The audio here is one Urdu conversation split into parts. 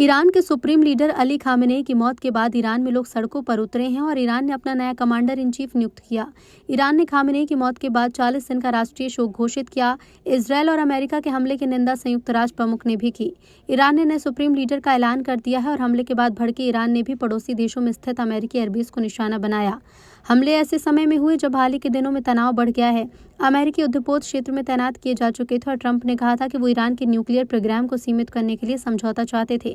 ایران کے سپریم لیڈر علی خامنئی کی موت کے بعد ایران میں لوگ سڑکوں پر اترے ہیں اور ایران نے اپنا نیا کمانڈر ان چیف نیوکت کیا۔ ایران نے خامنئی کی موت کے بعد 40 دن کا راشٹریہ شوک گھوشت کیا۔ اسرائیل اور امریکہ کے حملے کی نندا سیوکت راشٹر پرمکھ نے بھی کی۔ ایران نے نئے سپریم لیڈر کا اعلان کر دیا ہے اور حملے کے بعد بھڑکے ایران نے بھی پڑوسی دیشوں میں استھت امریکی ایئر بیس کو نشانہ بنایا۔ حملے ایسے سمے میں ہوئے جب حال ہی کے دنوں میں تناؤ بڑھ گیا ہے۔ امریکی ادھپوت چھیتر میں تعینات کیے جا چکے تھے اور ٹرمپ نے کہا تھا کہ وہ ایران کے نیوکلیئر پروگرام کو سیمت کرنے کے لیے سمجھوتا چاہتے تھے۔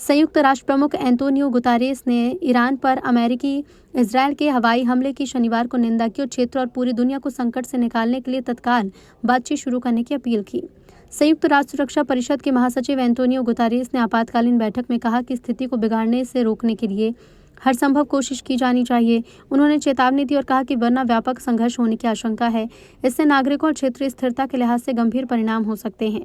سیوکت راشٹر پرمکھ اینٹونیو گوتاریس نے ایران پر امریکی اسرائیل کے ہوائی حملے کی شنیوار کو نندا کی اور چھیتر اور پوری دنیا کو سنکٹ سے نکالنے کے لیے تتکال بات چیت شروع کرنے کی اپیل کی۔ سیوکت راشٹر سرکشا پریشد کے مہاسچیو اینٹونیو گوتاریس نے آپاتکالین بیٹھک میں کہا کہ استھتی کو بگاڑنے سے روکنے کے لیے ہر سمبھو کوشش کی جانی چاہیے۔ انہوں نے چیتاونی دی اور کہا کہ ورنہ ویاپک سنگھرش ہونے کی آشنکا ہے۔ اس سے ناگرکوں اور چھیتری استھرتا کے لحاظ سے گمبھیر پرینام ہو سکتے ہیں۔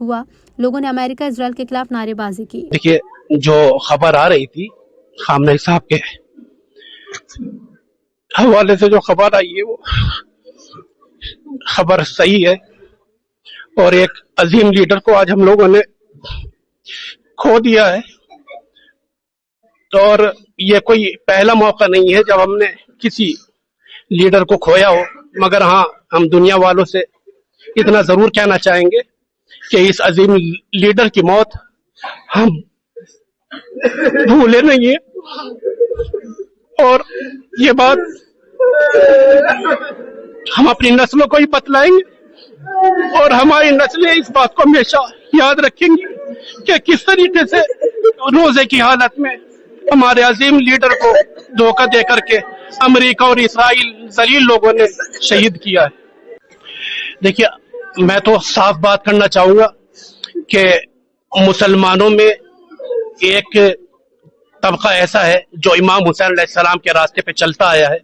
ہوا، لوگوں نے امریکہ اسرائیل کے خلاف نعرے بازی کی۔ دیکھیے، جو خبر آ رہی تھی خامنئی صاحب کے حوالے سے جو خبر آئی ہے وہ خبر صحیح ہے، اور ایک عظیم لیڈر کو آج ہم لوگوں نے کھو دیا ہے، اور یہ کوئی پہلا موقع نہیں ہے جب ہم نے کسی لیڈر کو کھویا ہو، مگر ہاں ہم دنیا والوں سے اتنا ضرور کہنا چاہیں گے کہ اس عظیم لیڈر کی موت ہم بھولے نہیں ہیں، اور یہ بات ہم اپنی نسلوں کو ہی بتلائیں گے، اور ہماری نسلیں اس بات کو ہمیشہ یاد رکھیں گی کہ کس طریقے سے روزے کی حالت میں ہمارے عظیم لیڈر کو دھوکہ دے کر کے امریکہ اور اسرائیل ذلیل لوگوں نے شہید کیا ہے۔ دیکھیے، میں تو صاف بات کرنا چاہوں گا کہ مسلمانوں میں ایک طبقہ ایسا ہے جو امام حسین علیہ السلام کے راستے پہ چلتا آیا ہے،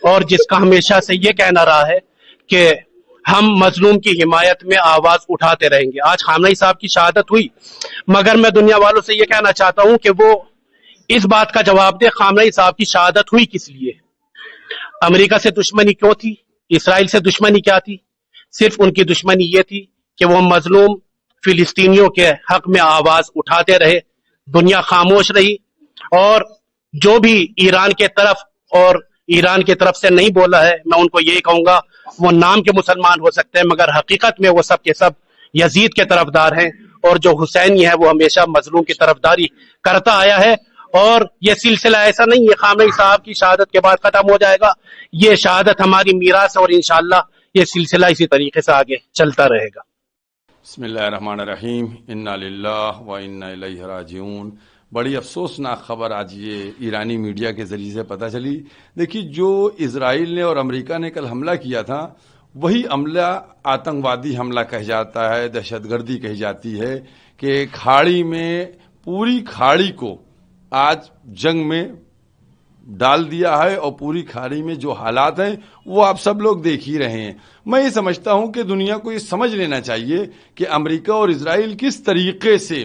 اور جس کا ہمیشہ سے یہ کہنا رہا ہے کہ ہم مظلوم کی حمایت میں آواز اٹھاتے رہیں گے۔ آج خامنئی صاحب کی شہادت ہوئی، مگر میں دنیا والوں سے یہ کہنا چاہتا ہوں کہ وہ اس بات کا جواب دے خامنئی صاحب کی شہادت ہوئی کس لیے، امریکہ سے دشمنی کیوں تھی، اسرائیل سے دشمنی کیا تھی؟ صرف ان کی دشمنی یہ تھی کہ وہ مظلوم فلسطینیوں کے حق میں آواز اٹھاتے رہے، دنیا خاموش رہی، اور جو بھی ایران کے طرف اور ایران کی طرف سے نہیں بولا ہے، میں ان کو یہی کہوں گا وہ نام کے مسلمان ہو سکتے ہیں مگر حقیقت میں وہ سب کے سب یزید کے طرفدار ہیں، اور جو حسینی ہے وہ ہمیشہ مظلوم کی طرفداری کرتا آیا ہے، اور یہ سلسلہ ایسا نہیں ہے خامنئی صاحب کی شہادت کے بعد ختم ہو جائے گا، یہ شہادت ہماری میراث ہے، اور انشاءاللہ یہ سلسلہ اسی طریقے سے آگے چلتا رہے گا۔ بسم اللہ الرحمن الرحیم، انا للہ و انا الیہ راجعون۔ بڑی افسوسناک خبر آج یہ ایرانی میڈیا کے ذریعے سے پتہ چلی۔ دیکھیے، جو اسرائیل نے اور امریکہ نے کل حملہ کیا تھا، وہی عملہ آتنکوادی حملہ کہہ جاتا ہے، دہشت گردی کہی جاتی ہے، کہ کھاڑی میں پوری کھاڑی کو آج جنگ میں ڈال دیا ہے، اور پوری کھاڑی میں جو حالات ہیں وہ آپ سب لوگ دیکھ ہی رہے ہیں۔ میں یہ سمجھتا ہوں کہ دنیا کو یہ سمجھ لینا چاہیے کہ امریکہ اور اسرائیل کس طریقے سے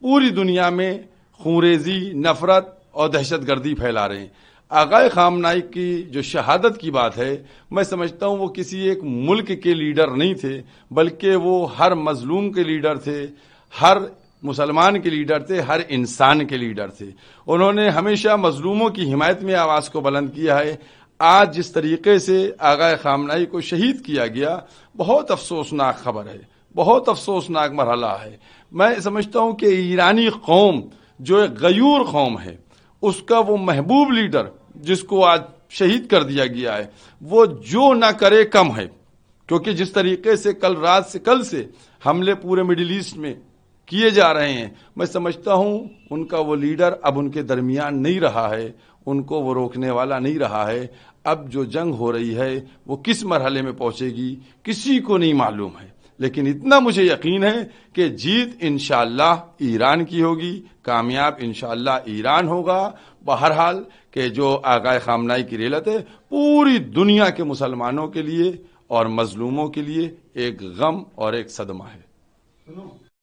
پوری دنیا میں خونریزی، نفرت اور دہشت گردی پھیلا رہے ہیں۔ آقائے خامنئی کی جو شہادت کی بات ہے، میں سمجھتا ہوں وہ کسی ایک ملک کے لیڈر نہیں تھے، بلکہ وہ ہر مظلوم کے لیڈر تھے، ہر مسلمان کے لیڈر تھے، ہر انسان کے لیڈر تھے۔ انہوں نے ہمیشہ مظلوموں کی حمایت میں آواز کو بلند کیا ہے۔ آج جس طریقے سے آقائے خامنئی کو شہید کیا گیا، بہت افسوسناک خبر ہے، بہت افسوسناک مرحلہ ہے۔ میں سمجھتا ہوں کہ ایرانی قوم جو ایک غیور قوم ہے، اس کا وہ محبوب لیڈر جس کو آج شہید کر دیا گیا ہے، وہ جو نہ کرے کم ہے، کیونکہ جس طریقے سے کل سے حملے پورے مڈل ایسٹ میں کیے جا رہے ہیں، میں سمجھتا ہوں ان کا وہ لیڈر اب ان کے درمیان نہیں رہا ہے، ان کو وہ روکنے والا نہیں رہا ہے۔ اب جو جنگ ہو رہی ہے وہ کس مرحلے میں پہنچے گی کسی کو نہیں معلوم ہے، لیکن اتنا مجھے یقین ہے کہ جیت انشاءاللہ ایران کی ہوگی، کامیاب انشاءاللہ ایران ہوگا۔ بہرحال کہ جو آقائے خامنئی کی ریلت ہے پوری دنیا کے مسلمانوں کے لیے اور مظلوموں کے لیے ایک غم اور ایک صدمہ ہے۔